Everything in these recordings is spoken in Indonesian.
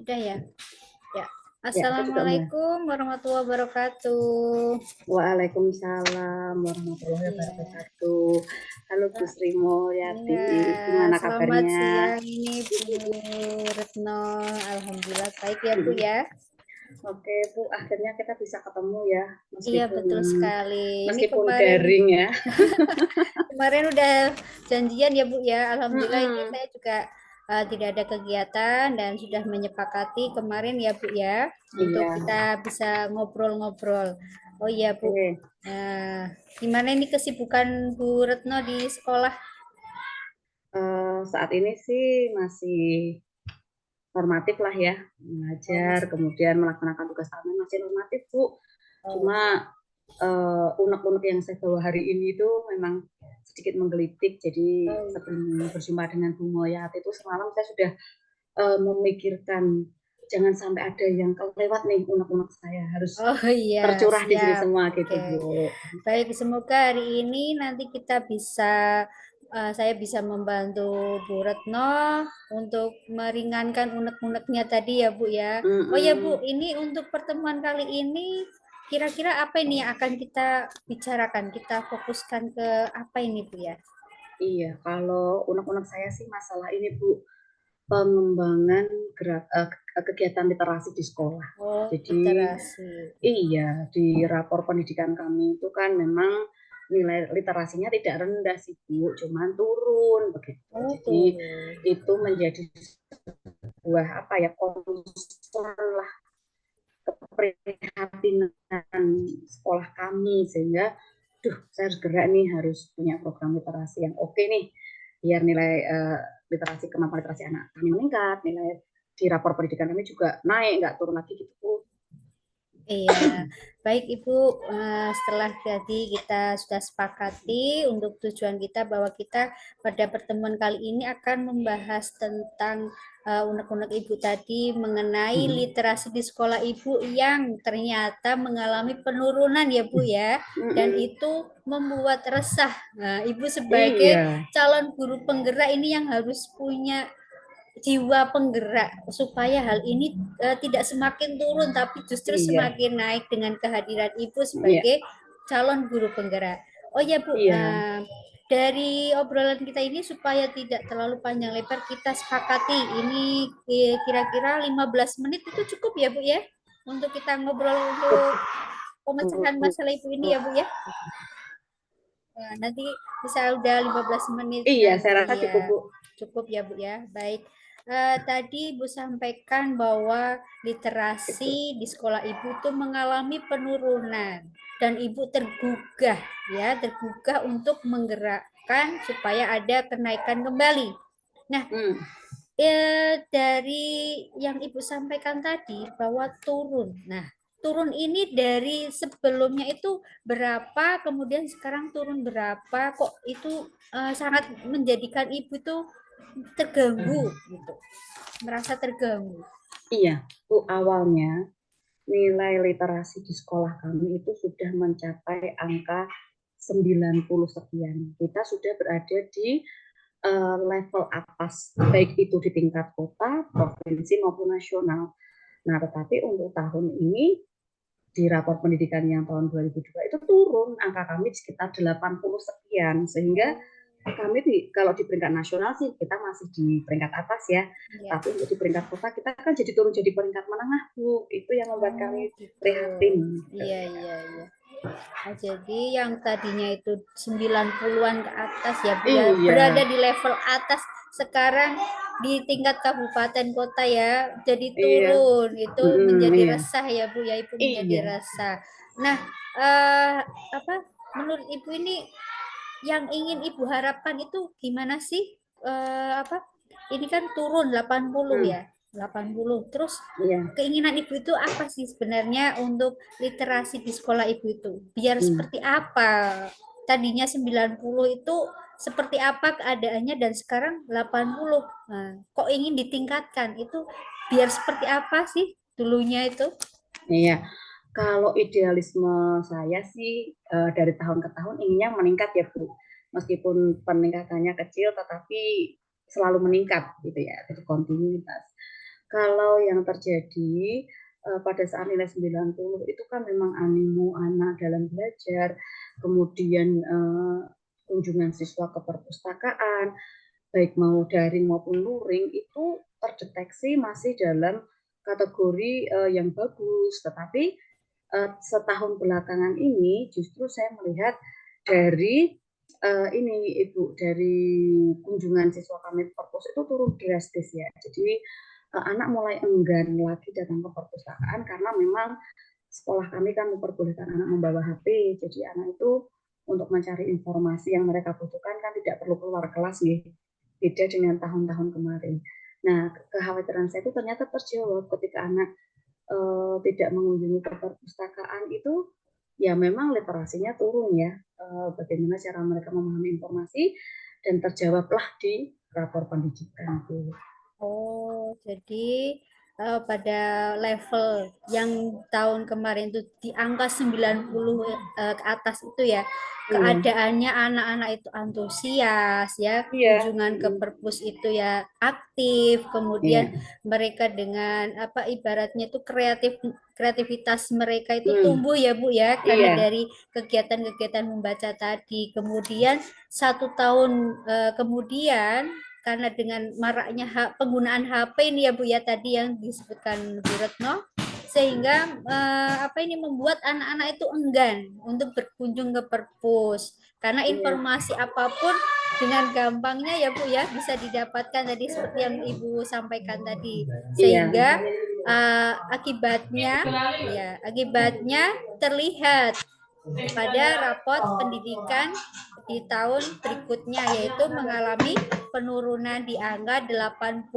Udah ya? Ya. Ya, aku juga udah. Assalamualaikum warahmatullahi wabarakatuh. Waalaikumsalam warahmatullahi Iya. wabarakatuh. Halo Bu Sri Mulyati, Iya, gimana selamat kabarnya? siang ini Bu Retno. Alhamdulillah baik ya Bu ya. Oke Bu, akhirnya kita bisa ketemu ya, Iya meskipun betul sekali. Ini meskipun kemarin daring ya. kemarin udah janjian ya Bu ya. Alhamdulillah ini Mm-mm. saya juga tidak ada kegiatan dan sudah menyepakati kemarin ya Bu ya untuk Iya, kita bisa ngobrol-ngobrol. Oh iya Bu. oke. Gimana ini kesibukan Bu Retno di sekolah? Saat ini sih masih normatif lah ya, Oh mengajar, masih. kemudian melaksanakan tugas kami masih normatif Bu. Oh, Cuma unek-unek yang saya bawa hari ini itu memang sedikit menggelitik. Jadi oh, sebelum berjumpa dengan Bu Moyat itu semalam saya sudah memikirkan jangan sampai ada yang kelewat nih unek-unek saya harus oh iya, tercurah di sini siap. semua Oke. gitu Bu. Baik, semoga hari ini nanti kita bisa, saya bisa membantu Bu Retno untuk meringankan unek-uneknya tadi ya Bu ya. Oh ya Bu, Mm-mm. ini untuk pertemuan kali ini kira-kira apa ini yang akan kita bicarakan? Kita fokuskan ke apa ini Bu ya? Iya, kalau unek-unek saya sih masalah ini Bu, pengembangan kegiatan literasi di sekolah. Oh, Jadi literasi. iya, di rapor pendidikan kami itu kan memang nilai literasinya tidak rendah sih Bu, cuman turun begitu. Oh, Jadi turun. itu menjadi sebuah apa ya, concern lah, keprihatinan sekolah kami, sehingga saya harus gerak nih, harus punya program literasi yang oke nih biar nilai literasi, kemampuan literasi anak kami meningkat, nilai di rapor pendidikan kami juga naik, nggak turun lagi gitu Bu. Iya, baik Ibu. Setelah tadi kita sudah sepakati untuk tujuan kita bahwa kita pada pertemuan kali ini akan membahas tentang unek-unek Ibu tadi mengenai Hmm. literasi di sekolah Ibu yang ternyata mengalami penurunan ya Bu ya, dan Mm-mm. itu membuat resah. Nah, Ibu sebagai Iya, calon guru penggerak ini yang harus punya jiwa penggerak supaya hal ini tidak semakin turun tapi justru iya, semakin naik dengan kehadiran Ibu iya, sebagai calon guru penggerak. Oh ya Bu, iya. dari obrolan kita ini supaya tidak terlalu panjang lebar kita sepakati ini kira-kira 15 menit itu cukup ya Bu ya untuk kita ngobrol untuk pemecahan masalah Ibu ini ya Bu ya. Nanti bisa udah 15 menit Iya, saya nanti rasa cukup ya. Bu. Cukup ya Bu ya. Baik. Tadi Ibu sampaikan bahwa literasi di sekolah Ibu itu mengalami penurunan dan Ibu tergugah ya, tergugah untuk menggerakkan supaya ada kenaikan kembali. Nah, Hmm. dari yang Ibu sampaikan tadi bahwa turun. Nah, turun ini dari sebelumnya itu berapa, kemudian sekarang turun berapa, kok itu sangat menjadikan Ibu itu terganggu gitu, merasa terganggu. Iya, Bu, awalnya nilai literasi di sekolah kami itu sudah mencapai angka 90 sekian. Kita sudah berada di level atas, baik itu di tingkat kota, provinsi maupun nasional. Nah, tetapi untuk tahun ini di rapor pendidikan yang tahun 2002 itu turun angka kami sekitar 80 sekian, sehingga Oh, kami kalau di peringkat nasional sih kita masih di peringkat atas ya, iya. tapi untuk di peringkat kota kita kan jadi turun jadi peringkat menengah Bu, itu yang membuat Oh, kami gitu. prihatin. Iya, iya, iya. Nah, jadi yang tadinya itu 90-an ke atas ya Bu ya, berada Iya, di level atas, sekarang di tingkat kabupaten kota ya, jadi iya, turun. Itu menjadi iya, resah ya Bu ya, Ibu menjadi iya. resah. Nah, eh, apa menurut Ibu ini yang ingin Ibu harapkan itu gimana sih? Apa? Ini kan turun 80 Hmm, ya. 80. Terus iya. keinginan Ibu itu apa sih sebenarnya untuk literasi di sekolah Ibu itu? Biar Hmm. seperti apa? Tadinya 90 itu seperti apa keadaannya dan sekarang 80. Nah, kok ingin ditingkatkan? Itu biar seperti apa sih dulunya itu? Iya, kalau idealisme saya sih dari tahun ke tahun inginnya meningkat ya Bu. Meskipun peningkatannya kecil, tetapi selalu meningkat gitu ya, jadi kontinuitas. Kalau yang terjadi pada saat nilai 90 itu kan memang animo anak dalam belajar, kemudian kunjungan siswa ke perpustakaan, baik mau daring maupun luring, itu terdeteksi masih dalam kategori yang bagus. Tetapi setahun belakangan ini justru saya melihat dari ini Ibu, dari kunjungan siswa kami ke perpus itu turun drastis ya. Jadi anak mulai enggan lagi datang ke perpustakaan karena memang sekolah kami kan memperbolehkan anak membawa HP. Jadi anak itu untuk mencari informasi yang mereka butuhkan kan tidak perlu keluar kelas nih. Beda dengan tahun-tahun kemarin. Nah, kekhawatiran saya itu ternyata terjawab ketika anak tidak mengunjungi ke perpustakaan itu, ya memang literasinya turun ya. Bagaimana cara mereka memahami informasi dan terjawablah di rapor pendidikan itu. Oh, jadi pada level yang tahun kemarin itu di angka 90 ke atas itu ya, Iya, keadaannya anak-anak itu antusias ya, iya, kunjungan ke perpus itu ya aktif, kemudian iya, mereka dengan apa ibaratnya itu kreativitas mereka itu hmm, tumbuh ya Bu ya, karena iya, dari kegiatan-kegiatan membaca tadi. Kemudian 1 tahun kemudian karena dengan maraknya penggunaan HP ini ya Bu ya tadi yang disebutkan Bu Retno, sehingga apa ini membuat anak-anak itu enggan untuk berkunjung ke perpus karena iya, informasi apapun dengan gampangnya ya Bu ya bisa didapatkan tadi seperti yang Ibu sampaikan tadi, iya, sehingga akibatnya terlihat pada rapot pendidikan di tahun berikutnya, yaitu mengalami penurunan di angka 80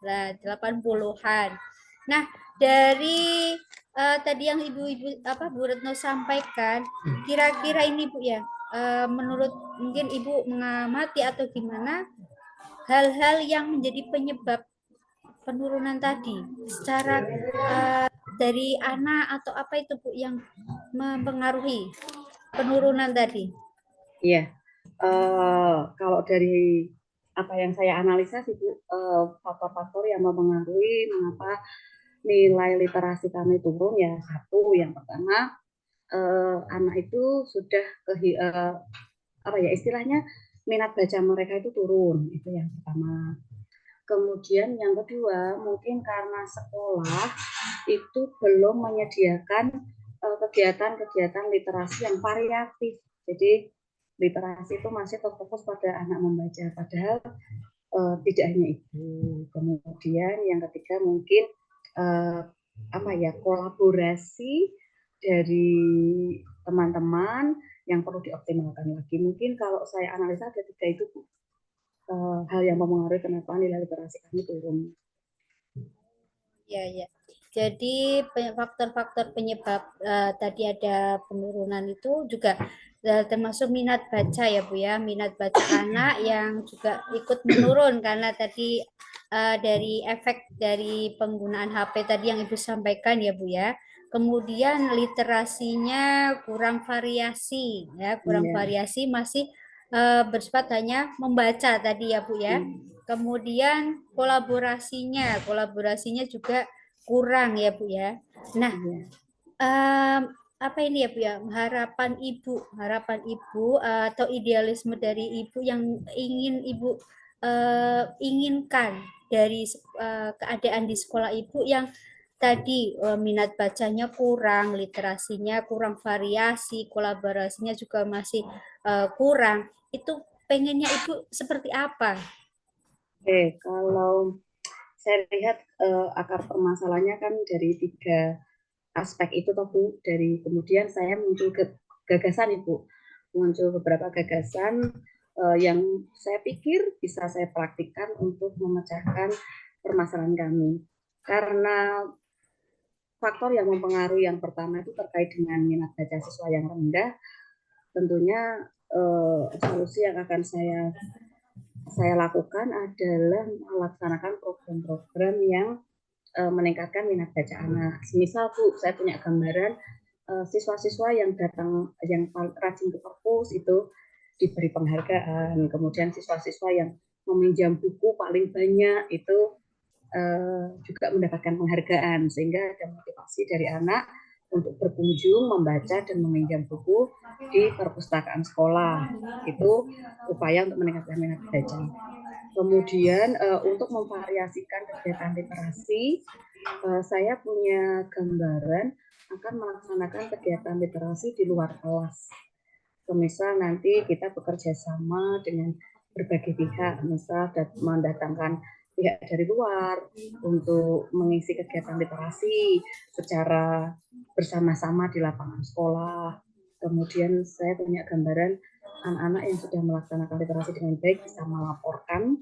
lah, 80-an. Nah, dari tadi yang Ibu Bu Retno sampaikan, kira-kira ini Bu ya, menurut mungkin Ibu mengamati atau gimana hal-hal yang menjadi penyebab penurunan tadi secara dari anak atau apa itu Bu yang mempengaruhi penurunan tadi? iya. Kalau dari apa yang saya analisa sih Bu, faktor-faktor yang mempengaruhi mengapa nilai literasi kami turun ya satu, yang pertama anak itu sudah apa ya istilahnya minat baca mereka itu turun, itu yang pertama. Kemudian yang kedua mungkin karena sekolah itu belum menyediakan kegiatan-kegiatan literasi yang variatif. Jadi literasi itu masih terfokus pada anak membaca, padahal tidak hanya itu. Kemudian yang ketiga mungkin apa ya kolaborasi dari teman-teman yang perlu dioptimalkan lagi. Mungkin kalau saya analisa ada tiga itu hal yang mempengaruhi kenapa nilai literasi kami turun. Ya, ya. Jadi faktor-faktor penyebab tadi ada penurunan itu juga termasuk minat baca ya Bu ya, minat baca anak yang juga ikut menurun karena tadi dari efek dari penggunaan HP tadi yang Ibu sampaikan ya Bu ya. Kemudian literasinya kurang variasi ya, kurang Ya. variasi masih bersifat hanya membaca tadi ya Bu ya. Kemudian kolaborasinya juga kurang ya Bu ya. Nah, Ya. um, apa ini ya Bu ya, harapan Ibu atau idealisme dari Ibu yang ingin Ibu inginkan dari keadaan di sekolah Ibu yang tadi minat bacanya kurang, literasinya kurang variasi, kolaborasinya juga masih kurang. Itu pengennya Ibu seperti apa? Oke, kalau saya lihat akar permasalahannya kan dari tiga aspek itu toh Bu. Dari kemudian saya muncul ke gagasan Ibu, muncul beberapa gagasan yang saya pikir bisa saya praktikkan untuk memecahkan permasalahan kami. Karena faktor yang mempengaruhi yang pertama itu terkait dengan minat baca siswa yang rendah, tentunya solusi yang akan saya lakukan adalah melaksanakan program-program yang meningkatkan minat baca anak. Misal Bu, saya punya gambaran siswa-siswa yang datang yang rajin ke perpus itu diberi penghargaan. Kemudian siswa-siswa yang meminjam buku paling banyak itu juga mendapatkan penghargaan, sehingga ada motivasi dari anak untuk berkunjung, membaca, dan meminjam buku di perpustakaan sekolah. Itu upaya untuk meningkatkan minat baca. Kemudian untuk memvariasikan kegiatan literasi, saya punya gambaran akan melaksanakan kegiatan literasi di luar kelas. Misal nanti kita bekerja sama dengan berbagai pihak, misal mendatangkan pihak dari luar untuk mengisi kegiatan literasi secara bersama-sama di lapangan sekolah. Kemudian saya punya gambaran anak-anak yang sudah melaksanakan literasi dengan baik bisa melaporkan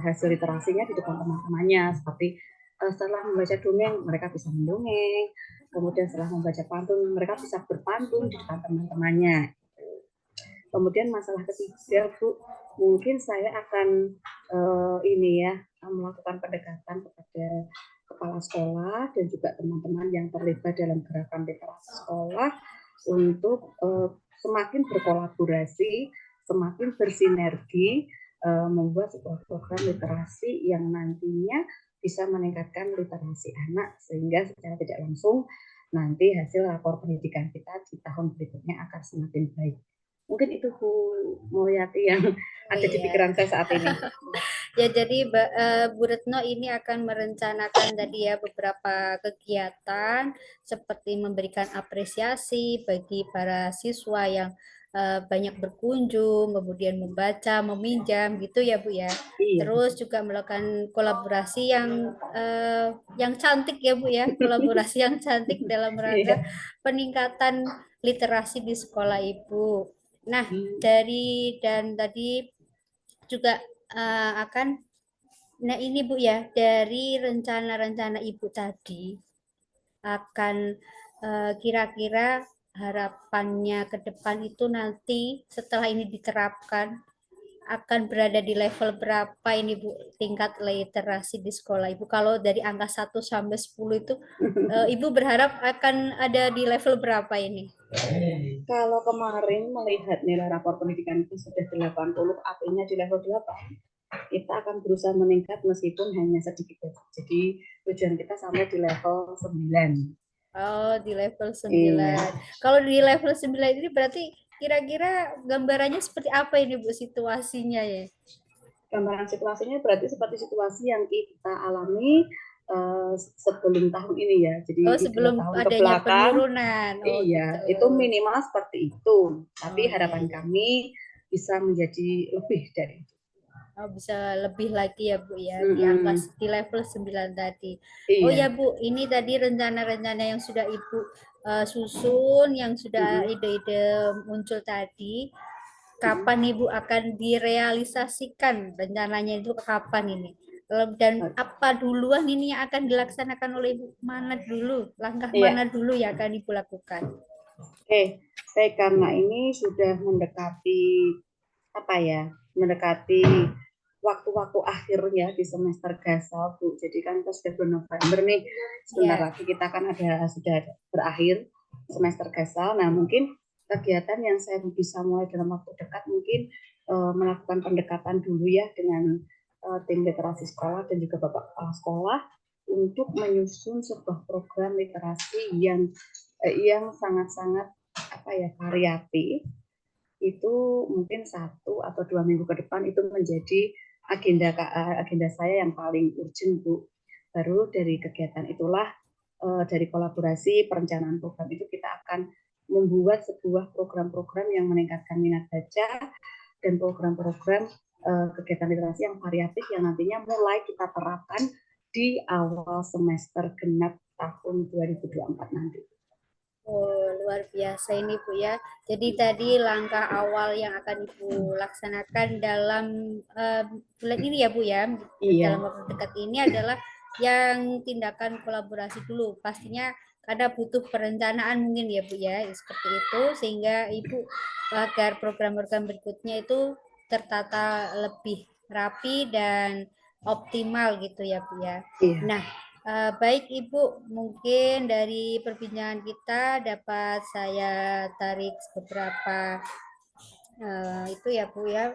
hasil literasinya di depan teman-temannya, seperti setelah membaca dongeng mereka bisa mendongeng, kemudian setelah membaca pantun mereka bisa berpantun di depan teman-temannya. Kemudian masalah ketiga, Bu, mungkin saya akan melakukan pendekatan kepada kepala sekolah dan juga teman-teman yang terlibat dalam gerakan literasi sekolah untuk semakin berkolaborasi, semakin bersinergi, membuat sebuah program literasi yang nantinya bisa meningkatkan literasi anak, sehingga secara tidak langsung nanti hasil rapor pendidikan kita di tahun berikutnya akan semakin baik. Mungkin itu Bu Mulyati yang ada di pikiran saya saat ini. Ya, jadi Bu Retno ini akan merencanakan tadi ya beberapa kegiatan seperti memberikan apresiasi bagi para siswa yang banyak berkunjung, kemudian membaca, meminjam gitu ya Bu ya. Iya. Terus juga melakukan kolaborasi yang cantik ya Bu ya, kolaborasi yang cantik dalam rangka peningkatan literasi di sekolah Ibu. Nah, dan tadi juga akan, nah ini Bu ya, dari rencana-rencana Ibu tadi akan kira-kira harapannya ke depan itu nanti setelah ini diterapkan akan berada di level berapa ini Bu, tingkat literasi di sekolah Ibu? Kalau dari angka 1 sampai 10 itu Ibu berharap akan ada di level berapa ini? Kalau kemarin melihat nilai rapor pendidikan itu sudah 80, artinya di level 8, kita akan berusaha meningkat meskipun hanya sedikit. Jadi tujuan kita sampai di level 9. Oh, di level 9. Iya. Kalau di level 9 ini berarti kira-kira gambarannya seperti apa ini Bu situasinya ya? Gambaran situasinya berarti seperti situasi yang kita alami sebelum tahun ini ya. Jadi di 2 tahun ke belakang, penurunan. Oh, iya, gitu. itu minimal seperti itu. Tapi harapan iya. kami bisa menjadi lebih dari itu. Oh, bisa lebih lagi ya Bu ya, di angka di level 9 tadi. Oh ya Iya. Bu, ini tadi rencana-rencana yang sudah Ibu susun, yang sudah ide-ide muncul tadi. Kapan Ibu akan direalisasikan rencananya itu kapan ini? Dan apa duluan ini yang akan dilaksanakan oleh Ibu? Mana dulu? Langkah mana dulu yang akan Ibu lakukan? Oke, saya karena ini sudah mendekati waktu-waktu akhirnya di semester gasal, Bu. Jadi kan kita sudah bulan November nih, sebentar lagi kita kan sudah berakhir semester gasal. Nah, mungkin kegiatan yang saya bisa mulai dalam waktu dekat mungkin melakukan pendekatan dulu ya dengan tim literasi sekolah dan juga Bapak Kepala Sekolah untuk menyusun sebuah program literasi yang sangat-sangat variatif. Itu mungkin 1 atau 2 minggu ke depan itu menjadi agenda saya yang paling urgent, Bu. Baru dari kegiatan itulah, dari kolaborasi perencanaan program itu kita akan membuat sebuah program-program yang meningkatkan minat baca dan program-program kegiatan literasi yang variatif yang nantinya mulai kita terapkan di awal semester genap tahun 2024 nanti. Oh, luar biasa ini Bu ya. Jadi tadi langkah awal yang akan Ibu laksanakan dalam bulan ini ya Bu ya, dalam waktu dekat ini adalah yang tindakan kolaborasi dulu. Pastinya karena butuh perencanaan mungkin ya Bu ya, seperti itu sehingga Ibu agar program-program berikutnya itu tertata lebih rapi dan optimal gitu ya Bu ya. Nah, baik Ibu, mungkin dari perbincangan kita dapat saya tarik beberapa itu ya Bu ya,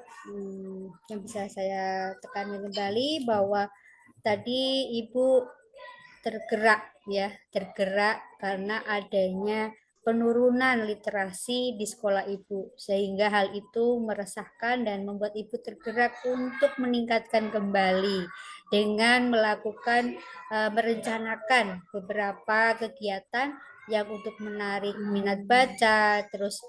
yang bisa saya tekankan kembali bahwa tadi Ibu tergerak ya, tergerak karena adanya penurunan literasi di sekolah Ibu, sehingga hal itu meresahkan dan membuat Ibu tergerak untuk meningkatkan kembali dengan melakukan merencanakan beberapa kegiatan yang untuk menarik minat baca, terus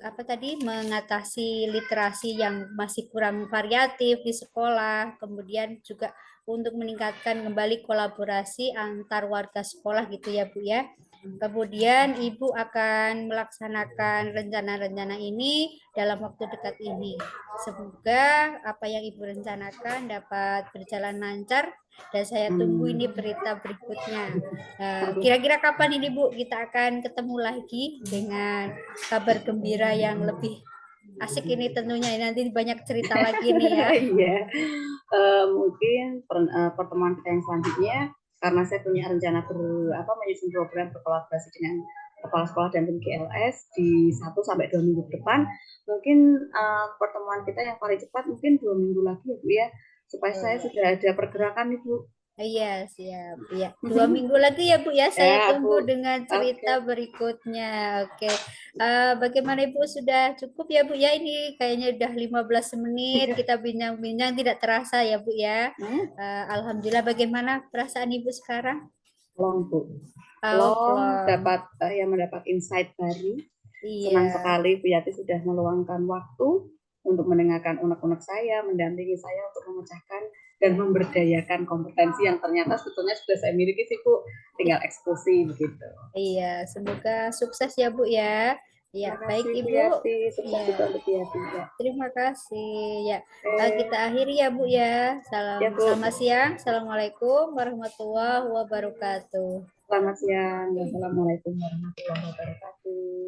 apa tadi, mengatasi literasi yang masih kurang variatif di sekolah, kemudian juga untuk meningkatkan kembali kolaborasi antar warga sekolah gitu ya Bu ya. Kemudian Ibu akan melaksanakan rencana-rencana ini dalam waktu dekat ini. Semoga apa yang Ibu rencanakan dapat berjalan lancar dan saya tunggu ini berita berikutnya. Kira-kira kapan ini Bu kita akan ketemu lagi dengan kabar gembira yang lebih asik ini tentunya, nanti banyak cerita lagi nih ya. Iya, mungkin pertemuan kita yang selanjutnya, karena saya punya rencana menyusun program berkolaborasi dengan kepala sekolah dan tim GLS di 1 sampai 2 minggu ke depan. Mungkin pertemuan kita yang paling cepat mungkin 2 minggu lagi ya Bu ya, supaya saya sudah ada pergerakan nih Bu. Iya, siap. Ya, 2 minggu lagi ya Bu ya, saya tunggu dengan cerita berikutnya. Oke. Bagaimana Ibu, sudah cukup ya Bu ya? Ini kayaknya udah 15 menit kita bincang-bincang, tidak terasa ya Bu ya. Alhamdulillah. Bagaimana perasaan Ibu sekarang? Long Bu. Dapat mendapat insight baru. Iya. Senang sekali Bu Yati sudah meluangkan waktu untuk mendengarkan unek-unek saya, mendampingi saya untuk memecahkan dan memberdayakan kompetensi yang ternyata sebetulnya sudah saya miliki sih Bu, tinggal eksekusi begitu. Iya, semoga sukses ya Bu ya. Ya, baik Ibu. Sukses juga untuk Yati ya. Terima kasih. Ya, kita akhiri ya Bu ya. Selamat siang. Assalamualaikum warahmatullahi wabarakatuh. Selamat siang. Wassalamualaikum warahmatullahi wabarakatuh.